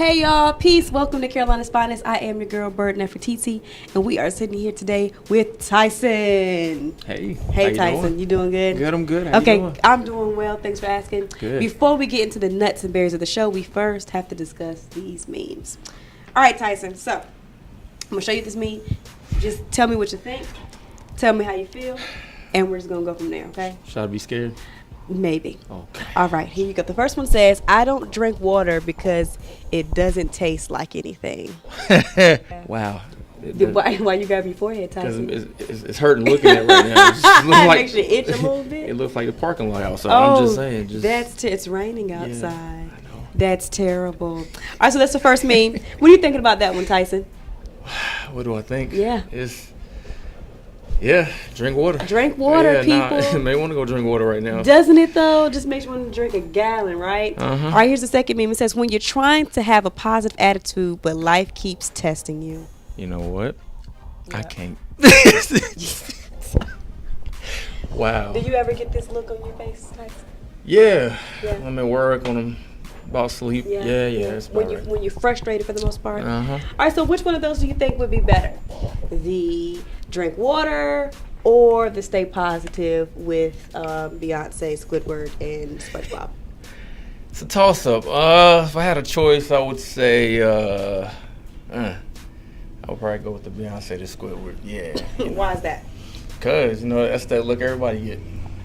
Hey y'all, peace. Welcome to Carolin'a Finest. I am your girl, Bird Nefertiti, and we are sitting here today with Tyson. Hey. Hey Tyson, you doing good? Good, I'm good. How you doing? I'm doing well. Thanks for asking. Good. Before we get into the nuts and berries of the show, we first have to discuss these memes. All right, Tyson. So I'm gonna show you this meme. Just tell me what you think. Tell me how you feel, and we're just gonna go from there. Okay? Should I be scared? Maybe. Okay. All right, here you go. The first one says, I don't drink water because it doesn't taste like anything. Wow. Why you got your forehead, Because Tyson? it's hurting looking at it right now. It just looks It like, makes you itch a little bit. It looks like the parking lot outside. Oh, I'm just saying. it's raining outside. Yeah, I know. That's terrible. All right, so that's the first meme. What are you thinking about that one, Tyson? What do I think? Yeah. Drink water. Drink water, Nah, people. may want to go drink water right now. Doesn't it, though? Just makes you want to drink a gallon, right? Uh-huh. All right, here's the second meme. It says, when you're trying to have a positive attitude, but life keeps testing you. You know what? Yeah. I can't. Wow. Do you ever get this look on your face, Tyson? Yeah. Yeah. I'm at work when I'm about sleep. Yeah. It's about right. When you're frustrated for the most part. Uh-huh. All right, so which one of those do you think would be better? The drink water or the stay positive with Beyonce, Squidward, and SpongeBob? It's a toss-up. If I had a choice, I would say I would probably go with the Beyonce to Squidward. Yeah. Why is that? Because, that's that look everybody get.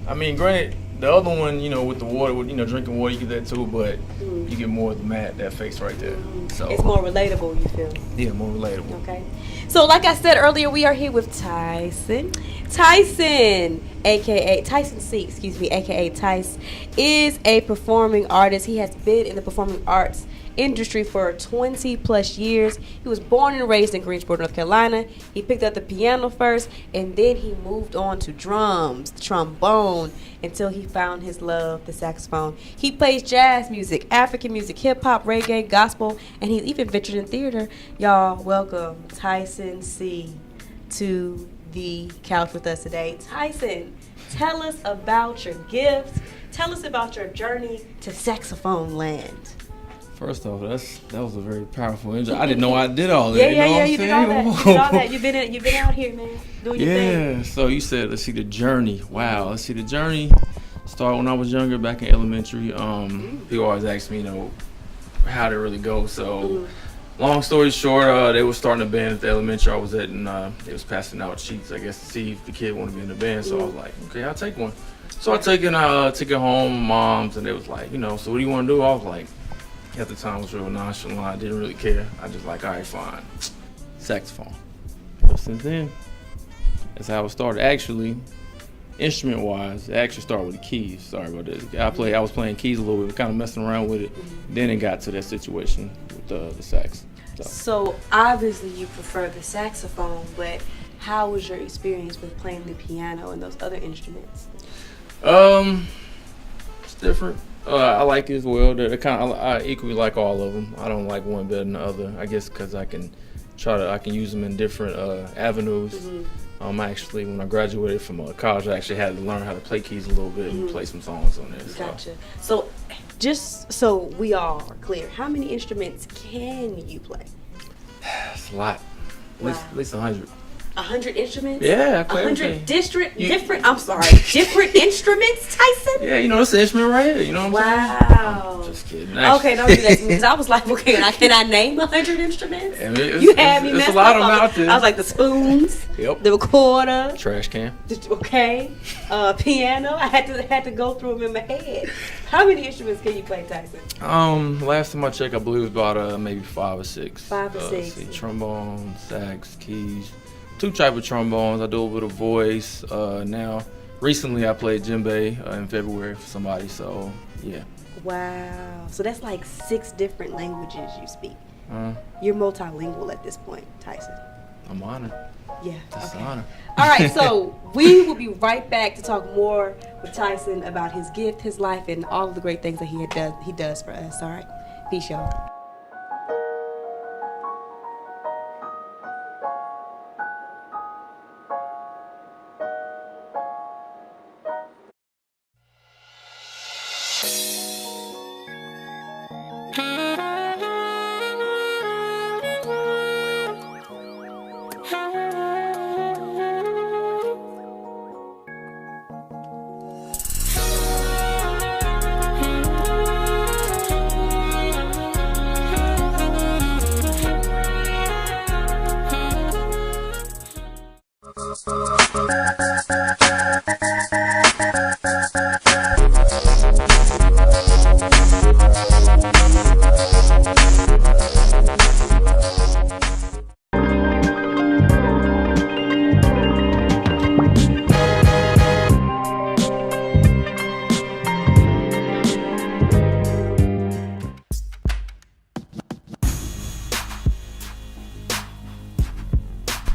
I mean, granted, the other one, with the water, drinking water, you get that too, but you get more of that face right there. So It's more relatable, you feel? Yeah, more relatable. Okay. So like I said earlier, we are here with Tyson. Tyson, a.k.a. Tyson C, a.k.a. Tice, is a performing artist. He has been in the performing arts industry for 20 plus years. He was born and raised in Greensboro, North Carolina. He picked up the piano first, and then he moved on to drums, trombone, until he found his love, the saxophone. He plays jazz music, African music, hip-hop, reggae, gospel, and he's even ventured in theater. Y'all, welcome Tyson C to the couch with us today. Tyson, tell us about your gifts. Tell us about your journey to saxophone land. First off, that was a very powerful intro. I didn't know I did all that. You did all that. You did all that. You've been out here, man, doing your thing. Yeah. So you said, let's see the journey. Wow. Let's see the journey. Started when I was younger, back in elementary. People always ask me, how did it really go? So, long story short, they were starting a band at the elementary I was at, and they was passing out sheets, I guess, to see if the kid wanted to be in the band. So I was like, okay, I'll take one. So I took it home, mom's, and they was like, so what do you want to do? I was like, at the time, I was real nonchalant. I didn't really care. I just like, all right, fine. Saxophone. So since then, that's how it started. Actually, instrument-wise, it actually started with the keys. Sorry about this. I was playing keys a little bit, kind of messing around with it. Then it got to that situation with the sax. So obviously you prefer the saxophone, but how was your experience with playing the piano and those other instruments? It's different. I like it as well. I equally like all of them. I don't like one better than the other. I guess because I can use them in different avenues. Actually, when I graduated from college, I actually had to learn how to play keys a little bit and play some songs on there. Gotcha. So, just so we all are clear, how many instruments can you play? It's a lot. At least 100. 100 instruments? Yeah, I play 100 different instruments, Tyson? Yeah, it's an instrument right here. You know what I'm saying? Wow. I'm just kidding. Okay, don't do that to me, because I was like, okay, can I name 100 instruments? You had me messed up. It's a lot of them out there. I was like, the spoons, yep, the recorder, trash can, piano. I had to go through them in my head. How many instruments can you play, Tyson? Last time I checked, I believe it was about maybe 5 or 6. 5 or 6. Trombone, sax, keys. 2 type of trombones. I do a little bit of voice. Now, recently I played djembe in February for somebody. So yeah. Wow. So that's like 6 different languages you speak. You're multilingual at this point, Tyson. I'm honored. Yeah. That's okay. an honor. All right. So we will be right back to talk more with Tyson about his gift, his life, and all of the great things that he does for us. All right. Peace, y'all.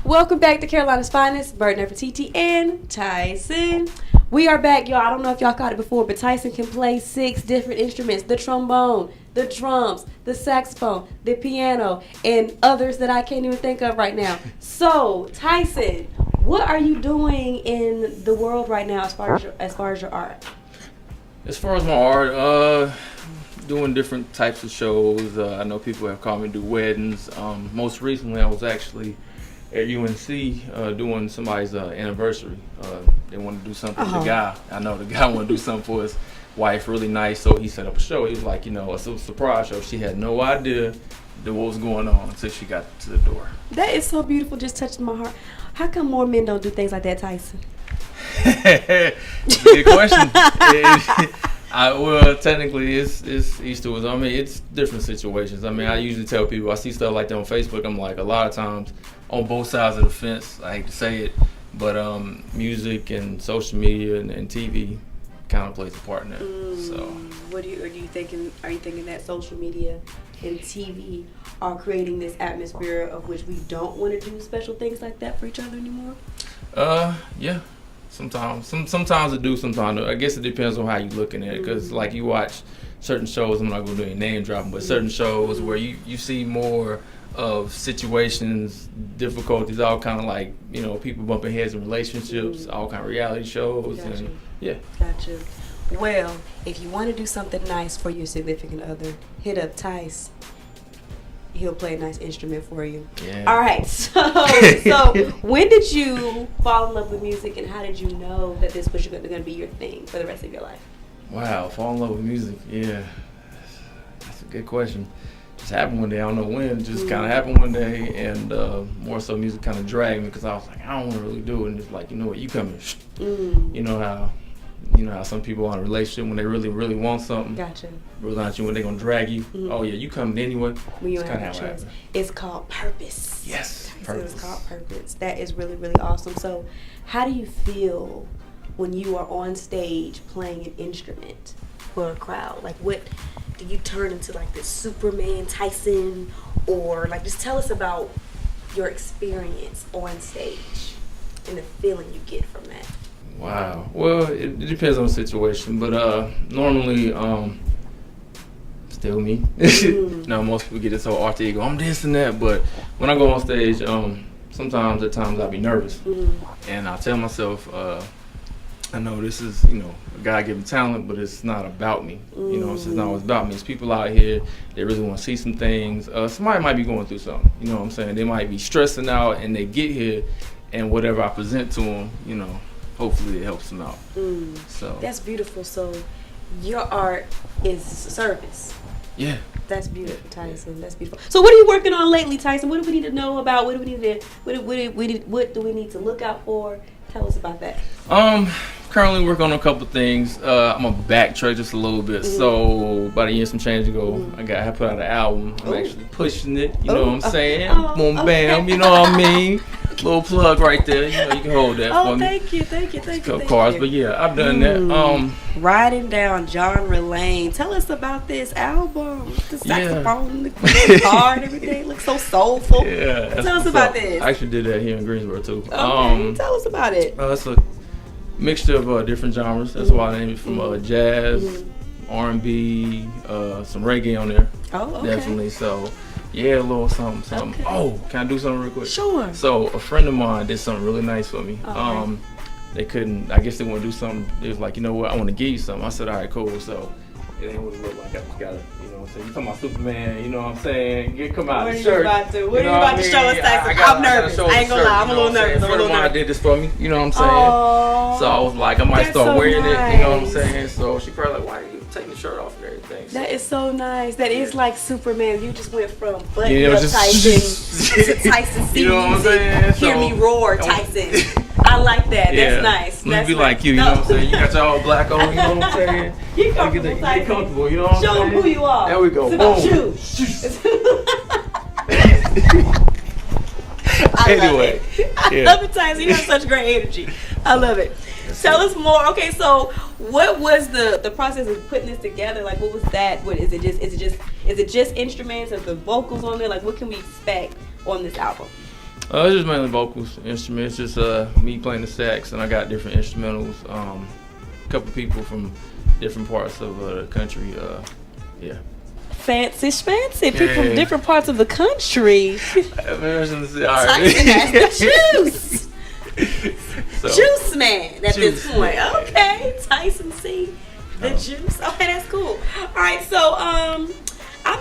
Welcome back to Carolina'S Finest, Bird Nefertiti and Tyson. We are back, y'all. I don't know if y'all caught it before, but Tyson can play 6 different instruments: the trombone, the drums, the saxophone, the piano, and others that I can't even think of right now. So, Tyson, what are you doing in the world right now as far as your art? As far as my art, doing different types of shows. I know people have called me to do weddings. Most recently, I was actually at UNC doing somebody's anniversary. They wanted to do something for the guy. I know the guy wanted to do something for his wife, really nice, so he set up a show. He was like, a surprise show. She had no idea what was going on until she got to the door. That is so beautiful, just touching my heart. How come more men don't do things like that, Tyson? That's a good question. Well, technically, it's each to his own. I mean, it's different situations. I mean, I usually tell people, I see stuff like that on Facebook, I'm like, a lot of times, on both sides of the fence, I hate to say it, but music and social media and TV kind of plays a part in that. So, are you thinking that social media and TV are creating this atmosphere of which we don't want to do special things like that for each other anymore? Yeah. Sometimes it do, sometimes I guess it depends on how you looking at it, because like you watch certain shows, I'm not going to do any name dropping, but certain shows where you see more of situations, difficulties, all kind of like, people bumping heads in relationships, all kind of reality shows. Gotcha. And yeah. Gotcha. Well, if you want to do something nice for your significant other, hit up Tyson. He'll play a nice instrument for you. Yeah. All right. So when did you fall in love with music, and how did you know that this was going to be your thing for the rest of your life? Wow, fall in love with music. Yeah, that's a good question. Just happened one day. I don't know when. Just kind of happened one day, and more so, music kind of dragged me because I was like, I don't want to really do it. And it's like, you know what, you come here. You know how some people are in a relationship when they really, really want something. Gotcha. Really not you when they're gonna drag you. Oh yeah, you coming anyway. When you have a choice. It's called purpose. Yes, purpose. It's called purpose. That is really, really awesome. So, how do you feel when you are on stage playing an instrument for a crowd? Like, what do you turn into, like this Superman Tyson, or like just tell us about your experience on stage and the feeling you get from that? Wow. Well, it depends on the situation, but normally, still me. Now most people get this whole alter ego, I'm this and that, but when I go on stage, at times I'll be nervous, and I'll tell myself, I know this is, a God-given talent, but it's not about me. It's not always about me. It's people out here, they really want to see some things. Somebody might be going through something, you know what I'm saying? They might be stressing out, and they get here, and whatever I present to them, hopefully it helps them out. So that's beautiful. So your art is service. Yeah. That's beautiful, Tyson. That's beautiful. So what are you working on lately, Tyson? What do we need to know about? What do we need to look out for? Tell us about that. Currently working on a couple of things. I'm gonna backtrack just a little bit. So about a year some change ago, I put out an album. I'm actually pushing it. You know what I'm saying? Boom, bam. You know what I mean? Little plug right there. You can hold that for me. Thank you. Of course, but yeah, I've done that. Riding down genre lane. Tell us about this album. The saxophone, the guitar, and everything. It looks so soulful. Yeah. Tell us about this. I actually did that here in Greensboro too. Okay, tell us about it. It's a mixture of different genres. That's why I named it, from jazz, R&B, some reggae on there. Oh, okay. Definitely. So. Yeah, a little something. Okay. Oh, can I do something real quick? Sure. So a friend of mine did something really nice for me. Okay. They couldn't, I guess they want to do something. They was like, you know what, I want to give you something. I said, all right, cool. So it ain't what it look like. I just got to, you know what I'm saying? You talking about Superman, you know what I'm saying? You come out of the shirt. What are you about to show us, Tyson? I'm nervous. I ain't gonna lie, I'm a little nervous. A friend of mine did this for me, you know what I'm saying? So I was like, I might start wearing it, you know what I'm saying? So she probably like, why are you taking the shirt off and everything? That is so nice. That is like Superman. You just went from Tyson to Tyson C. You know what I'm saying? Hear me roar, Tyson. I I like that. Yeah. That's nice. Let That's me be nice. like you. You know what I'm saying? You got your all black on. You know what I'm saying? Get comfortable, Get Tyson. comfortable. You know what I'm Show saying? them who you are. There we go. It's about Boom. you. Anyway, I love it, Tyson. You have such great energy. I love it. Tell us more. Okay, so what was the process of putting this together? Like, what was that? What is it? Is it just instruments and the vocals on there? Like, what can we expect on this album? It's just mainly vocals, instruments. Just me playing the sax, and I got different instrumentals. A couple people from different parts of the country. Yeah. Fancy. People from different parts of the country. Tyson has the juice. So, Juice man at Juice this point. man. Okay, Tyson C, the juice. Okay, that's cool. All right, so I'm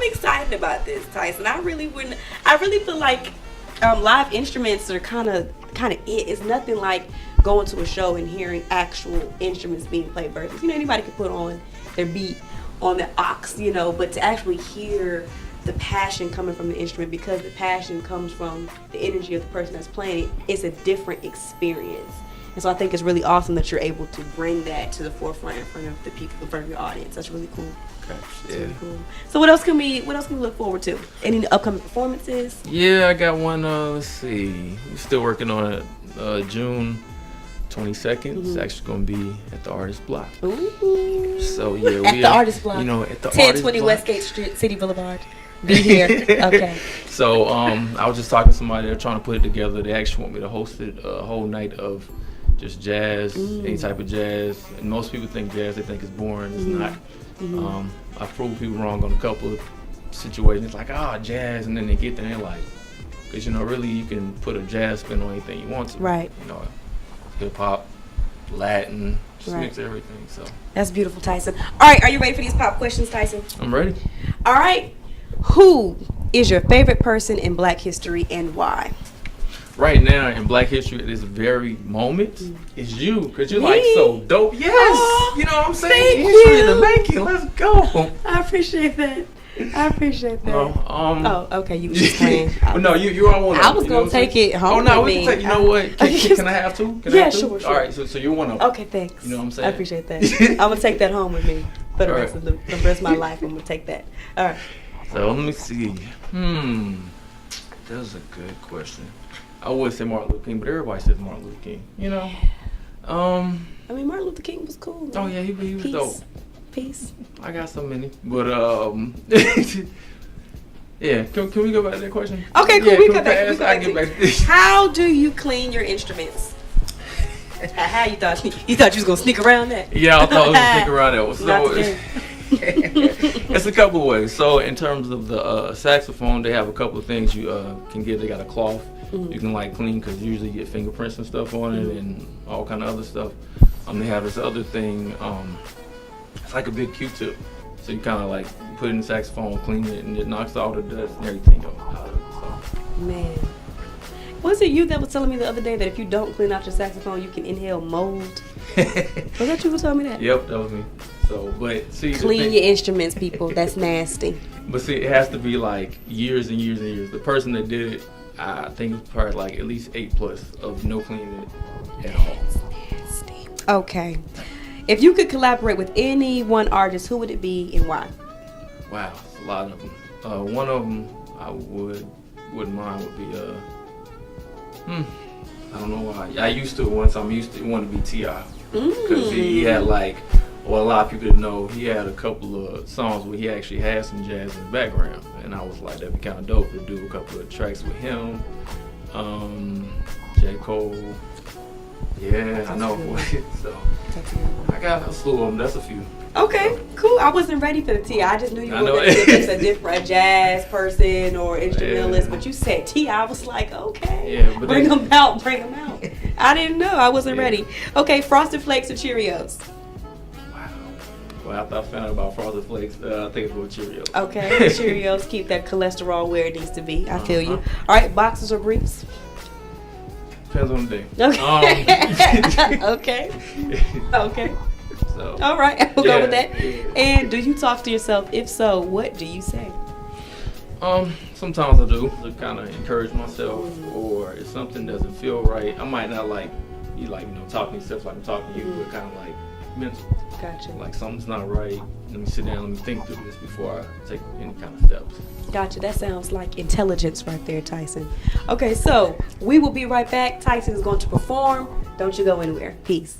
excited about this, Tyson. I really feel like live instruments are kind of it. It's nothing like going to a show and hearing actual instruments being played versus anybody can put on their beat on the aux, but to actually hear the passion coming from the instrument, because the passion comes from the energy of the person that's playing it, it's a different experience. And so I think it's really awesome that you're able to bring that to the forefront in front of the people, in front of your audience. That's really cool. Okay. That's really cool. So what else can we look forward to? Any upcoming performances? Yeah, I got one. Let's see. We're still working on it. June 22nd. It's actually going to be at the Artist Block. Ooh. So yeah, at the Artist Block. At the 1020 Westgate Street, City Boulevard. Be here. Okay. So I was just talking to somebody. They're trying to put it together. They actually want me to host it a whole night of just jazz, any type of jazz. And most people think jazz, they think it's boring. It's not. I've proved people wrong on a couple of situations. It's like, jazz, and then they get there and they're like, because really you can put a jazz spin on anything you want to. Right. Hip hop, Latin, just Right. mix everything. So That's beautiful, Tyson. All right, are you ready for these pop questions, Tyson? I'm ready. All right. Who is your favorite person in Black history and why? Right now in Black history at this very moment is you, because you're like Me? so dope. Yes, Oh, you know what I'm saying. thank History in you. the making. Let's go. I appreciate that. No, Oh, okay. You were just playing. But no, you're on one. I was gonna take it home. Oh no, with we me. can take. You know what? Can I have two? Can I Yeah, have two? sure. All right, so you're one of them. Okay, thanks. You know what I'm saying? I appreciate that. I'm gonna take that home with me for the All rest right. of the rest of my life. I'm gonna take that. All right. So let me see. That was a good question. I would say Martin Luther King, but everybody says Martin Luther King. I mean, Martin Luther King was cool. Oh yeah, he was Peace. dope. Peace. I got so many, but yeah. Can we go back to that question? Okay, cool. Yeah, we can come back. pass? We come I back get to back it. to this. How do you clean your instruments? How you thought you was gonna sneak around that? Yeah, I thought it was sneak around that. Not So today. it's a couple of ways. So in terms of the saxophone, they have a couple of things you can get. They got a cloth you can clean, because you usually get fingerprints and stuff on it and all kind of other stuff. They have this other thing. It's like a big Q-tip. So you kind of put it in the saxophone, clean it, and it knocks all the dust and everything out of it. So. Man, was it you that was telling me the other day that if you don't clean out your saxophone, you can inhale mold? Was that you who told me that? Yep, that was me. So, but see, Clean your instruments, people. That's nasty. But see, it has to be years and years and years. The person that did it, I think it was probably at least 8+ of no cleaning it at all. That's nasty. Okay. If you could collaborate with any one artist, who would it be and why? Wow, it's a lot of them. One of them I wouldn't mind would be I don't know why. I used to once. I'm used to want to be T.I. because he had a lot of people didn't know, he had a couple of songs where he actually had some jazz in the background, and I was like, that'd be kind of dope to do a couple of tracks with him. J. Cole. Yeah, I know. So I got a slew of them. That's a few. Okay, cool. I wasn't ready for the T.I. I just knew you I were know. going to give us a different jazz person or instrumentalist, Yeah. but you said T.I. I was like, okay. Yeah, but bring them out. I didn't know. I wasn't ready. Okay, Frosted Flakes or Cheerios? Wow. Well, after I found out about Frosted Flakes, I think it's with Cheerios. Okay, Cheerios keep that cholesterol where it needs to be. I feel you. All right, boxers or briefs? Depends on the day. Okay. Okay. Okay. So, All right, we'll go with that. Yeah. And do you talk to yourself? If so, what do you say? Sometimes I do to kind of encourage myself, or if something doesn't feel right, I might not you like, talking to yourself like I'm talking to you, but kind of like mental. Gotcha. Like something's not right. Let me sit down. Let me think through this before I take any kind of steps. Gotcha. That sounds like intelligence right there, Tyson. Okay, so we will be right back. Tyson is going to perform. Don't you go anywhere. Peace.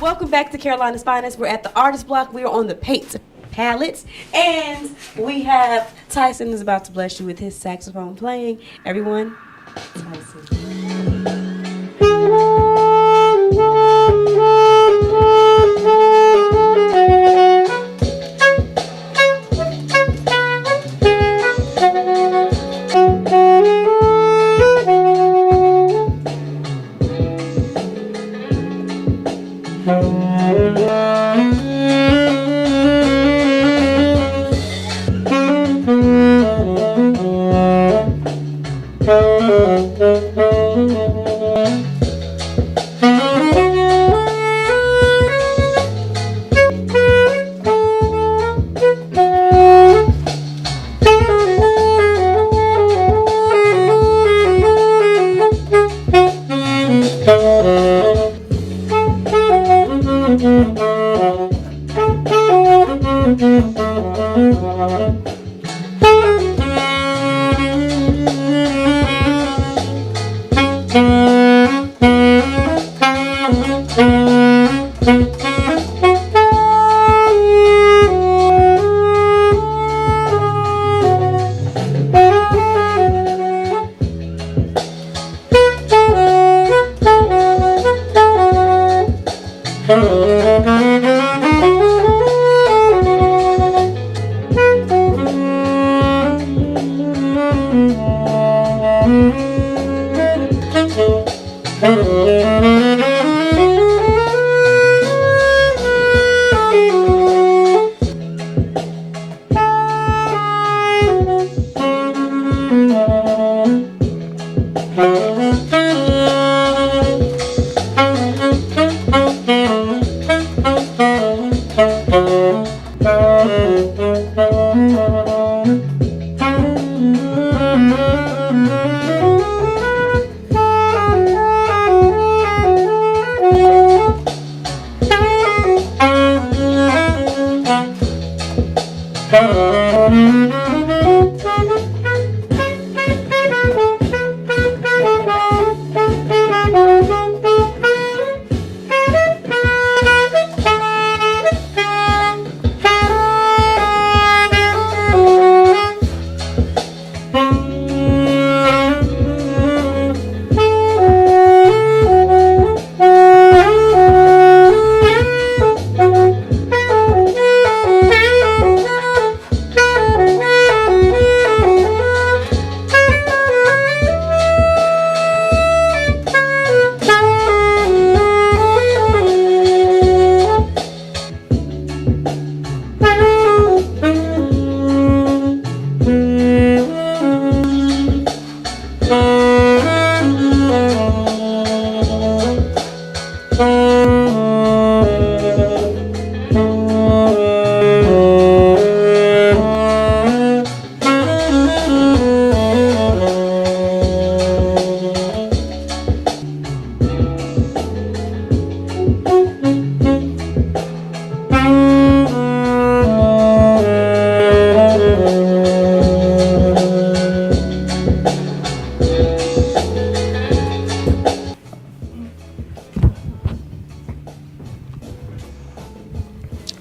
Welcome back to Carolina'S Finest. We're at the Artist Block. We are on the paint palettes, and we have Tyson is about to bless you with his saxophone playing. Everyone, Tyson.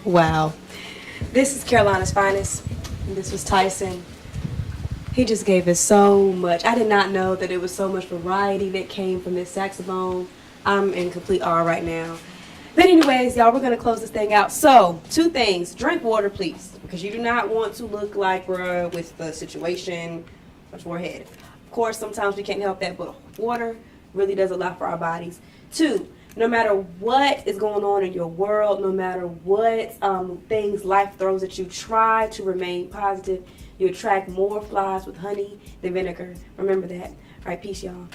Wow. This is Carolina'S Finest. And this was Tyson. He just gave us so much. I did not know that it was so much variety that came from this saxophone. I'm in complete awe right now. But anyways, y'all, we're going to close this thing out. So, two things. Drink water, please. because you do not want to look like bruh with the situation on your forehead. Of course, sometimes we can't help that, but water really does a lot for our bodies. 2, no matter what is going on in your world, no matter what things life throws at you, try to remain positive. You attract more flies with honey than vinegar. Remember that. All right, peace, y'all.